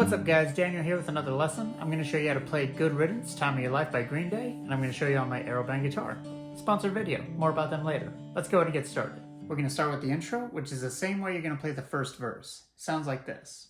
What's up guys, Daniel here with another lesson. I'm going to show you how to play Good Riddance, Time of Your Life by Green Day, and I'm going to show you on my Aeroband guitar. Sponsored video, more about them later. Let's go ahead and get started. We're going to start with the intro, which is the same way you're going to play the first verse. Sounds like this.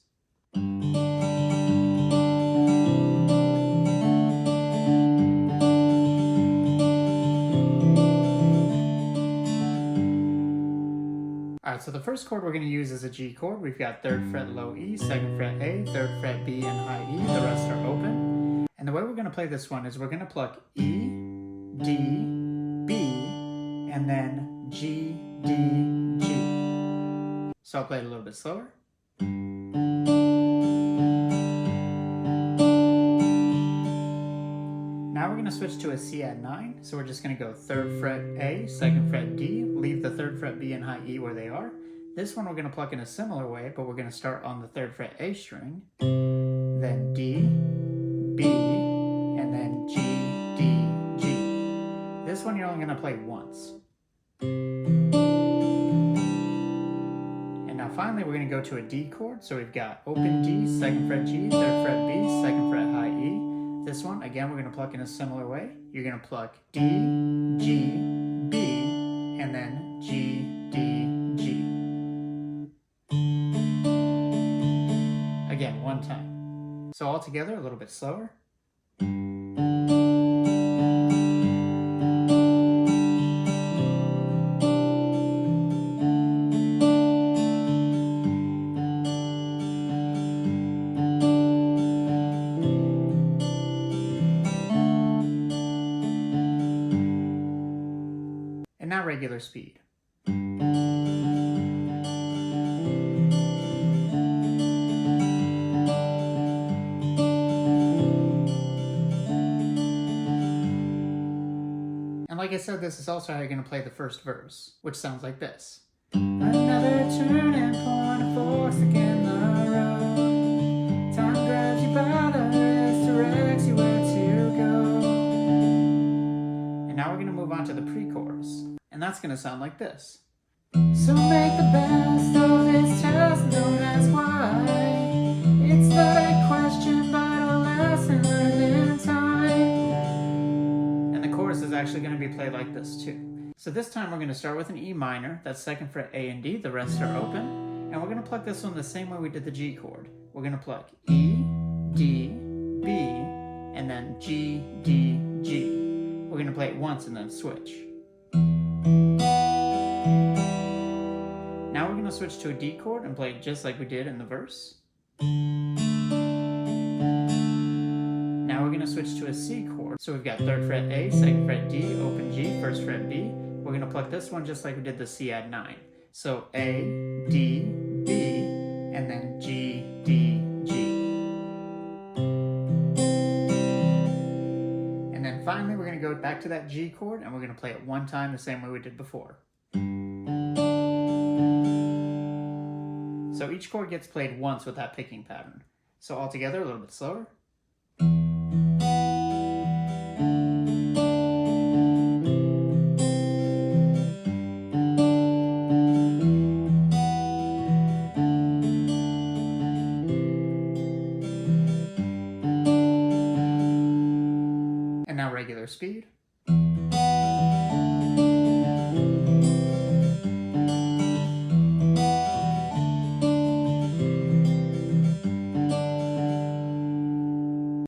Alright, so the first chord we're going to use is a G chord. We've got 3rd fret low E, 2nd fret A, 3rd fret B, and high E. The rest are open. And the way we're going to play this one is we're going to pluck E, D, B, and then G, D, G. So I'll play it a little bit slower. Now we're going to switch to a C add 9, so we're just going to go 3rd fret A, 2nd fret D, leave the 3rd fret B and high E where they are. This one we're going to pluck in a similar way, but we're going to start on the 3rd fret A string, then D, B, and then G, D, G. This one you're only going to play once. And now finally we're going to go to a D chord, so we've got open D, 2nd fret G, 3rd fret B, 2nd fret high E. This one, again, we're going to pluck in a similar way. You're going to pluck D, G, B, and then G, D, G. Again, one time. So all together, a little bit slower. Now regular speed. And like I said, this is also how you're going to play the first verse, which sounds like this. Another turning point, a fork in the road. Time grabs you by the wrist, directs you where to go. And now we're going to move on to the pre-chorus. And that's going to sound like this. So make the best of this test, don't ask why. It's not a question, but a lesson learned in time. And the chorus is actually going to be played like this too. So this time we're going to start with an E minor, that's 2nd fret A and D, the rest are open. And we're going to pluck this one the same way we did the G chord. We're going to pluck E, D, B, and then G, D, G. We're going to play it once and then switch. Now we're going to switch to a D chord and play it just like we did in the verse. Now we're going to switch to a C chord. So we've got 3rd fret A, 2nd fret D, open G, 1st fret B. We're going to pluck this one just like we did the C add 9. So A, D, B, and then G, D, G. And then finally we're going to go back to that G chord and we're going to play it one time the same way we did before. So each chord gets played once with that picking pattern. So all together, a little bit slower. And now regular speed.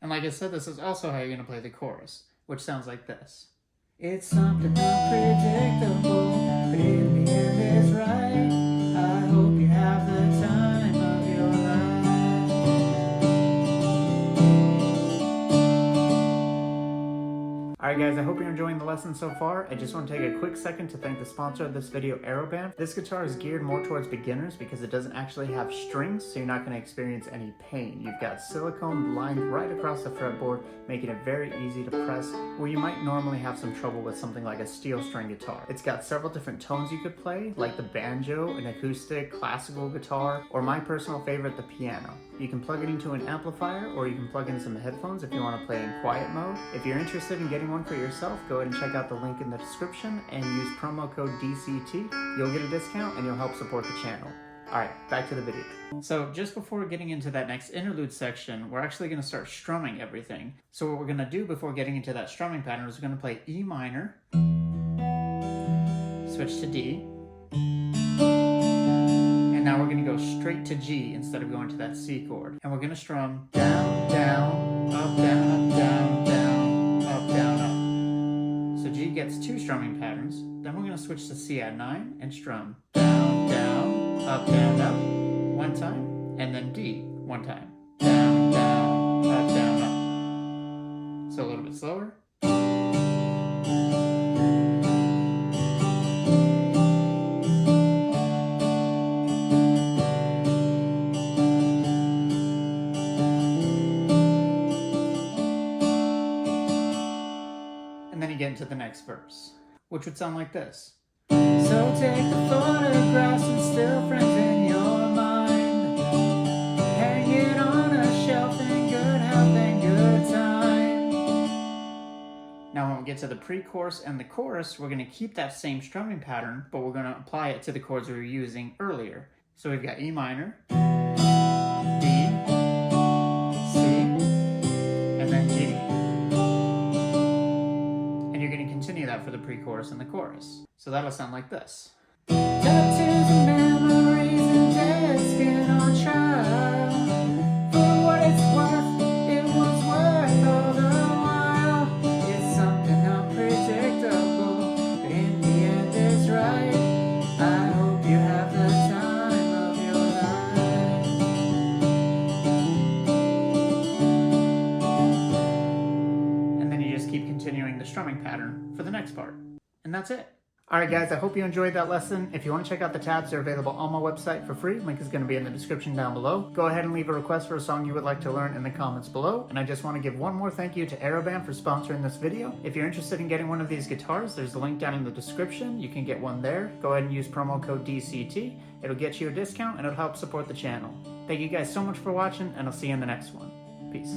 Like I said, this is also how you're going to play the chorus, which sounds like this. It's something unpredictable, but in the end it's right. I hope you have the time of your life. Alright guys, I hope you're enjoying the lesson so far. I just want to take a quick second to thank the sponsor of this video, Aeroband. This guitar is geared more towards beginners because it doesn't actually have strings, so you're not going to experience any pain. You've got silicone lined right across the fretboard, making it very easy to press, where you might normally have some trouble with something like a steel string guitar. It's got several different tones you could play, like the banjo, an acoustic, classical guitar, or my personal favorite, the piano. You can plug it into an amplifier, or you can plug in some headphones if you want to play in quiet mode. If you're interested in getting one for yourself, go ahead and check out the link in the description and use promo code DCT. You'll get a discount and you'll help support the channel. Alright, back to the video. So just before getting into that next interlude section, we're actually going to start strumming everything. So what we're going to do before getting into that strumming pattern is we're going to play E minor, switch to D, and now we're going to go straight to G instead of going to that C chord. And we're going to strum down, down, up, down, up, down, down, up, down, up. So G gets 2 strumming patterns. Then we're going to switch to C at 9 and strum down, down, up, down, up, 1 time, and then D 1 time. Down, down, up, down, up. So a little bit slower. And then you get into the next verse, which would sound like this. So take the photographs and still frames in your mind. Hang it on a shelf in good health and good time. Now when we get to the pre-chorus and the chorus, we're going to keep that same strumming pattern, but we're going to apply it to the chords we were using earlier. So we've got E minor, D, C, and then G. And you're going to continue that for the pre-chorus and the chorus. So that'll sound like this. Tattoos and memories and dead skin on trial. For what it's worth, it was worth all the while. It's something unpredictable, but in the end it's right. I hope you have the time of your life. And then you just keep continuing the strumming pattern for the next part. And that's it. Alright guys, I hope you enjoyed that lesson. If you want to check out the tabs, they're available on my website for free. Link is going to be in the description down below. Go ahead and leave a request for a song you would like to learn in the comments below. And I just want to give one more thank you to Aeroband for sponsoring this video. If you're interested in getting one of these guitars, there's a link down in the description. You can get one there. Go ahead and use promo code DCT. It'll get you a discount and it'll help support the channel. Thank you guys so much for watching, and I'll see you in the next one. Peace.